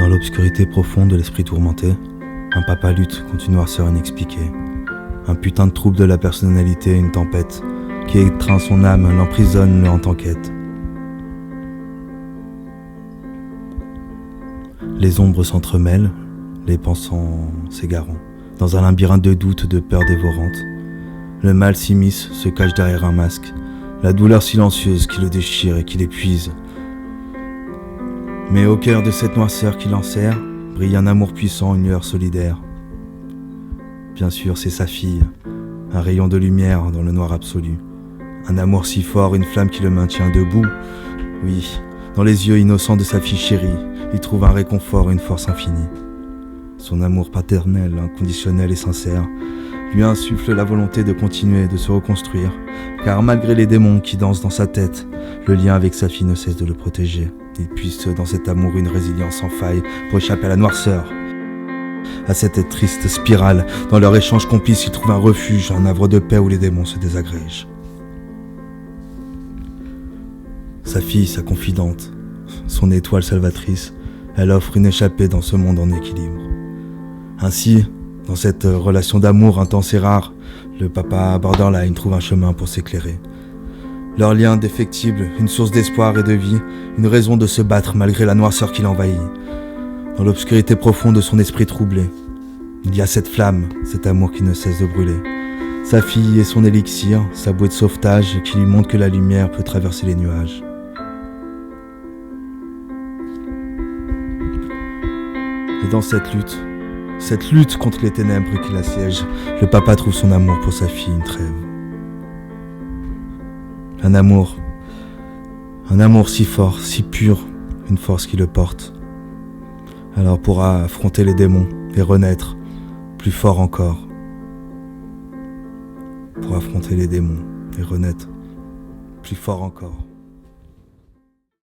Dans l'obscurité profonde de l'esprit tourmenté, un papa lutte contre une noirceur inexpliquée. Un putain de trouble de la personnalité, une tempête qui étreint son âme, l'emprisonne, le hante en quête. Les ombres s'entremêlent, les pensants s'égarant, dans un labyrinthe de doutes, de peurs dévorantes. Le mal s'immisce, se cache derrière un masque, la douleur silencieuse qui le déchire et qui l'épuise. Mais au cœur de cette noirceur qui l'enserre, brille un amour puissant, une lueur solidaire. Bien sûr, c'est sa fille, un rayon de lumière dans le noir absolu. Un amour si fort, une flamme qui le maintient debout. Oui, dans les yeux innocents de sa fille chérie, il trouve un réconfort, une force infinie. Son amour paternel, inconditionnel et sincère, lui insuffle la volonté de continuer, de se reconstruire, car malgré les démons qui dansent dans sa tête, le lien avec sa fille ne cesse de le protéger. Il puise dans cet amour une résilience sans faille pour échapper à la noirceur. À cette triste spirale, dans leur échange complice, il trouve un refuge, un havre de paix où les démons se désagrègent. Sa fille, sa confidente, son étoile salvatrice, elle offre une échappée dans ce monde en équilibre. Ainsi, dans cette relation d'amour intense et rare, le papa borderline trouve un chemin pour s'éclairer. Leur lien indéfectible, une source d'espoir et de vie, une raison de se battre malgré la noirceur qui l'envahit. Dans l'obscurité profonde de son esprit troublé, il y a cette flamme, cet amour qui ne cesse de brûler. Sa fille est son élixir, sa bouée de sauvetage qui lui montre que la lumière peut traverser les nuages. Et dans cette lutte contre les ténèbres qui l'assiègent, le papa trouve son amour pour sa fille, une trêve. Un amour si fort, si pur, une force qui le porte. Alors pourra affronter les démons et renaître plus fort encore. Pour affronter les démons et renaître plus fort encore.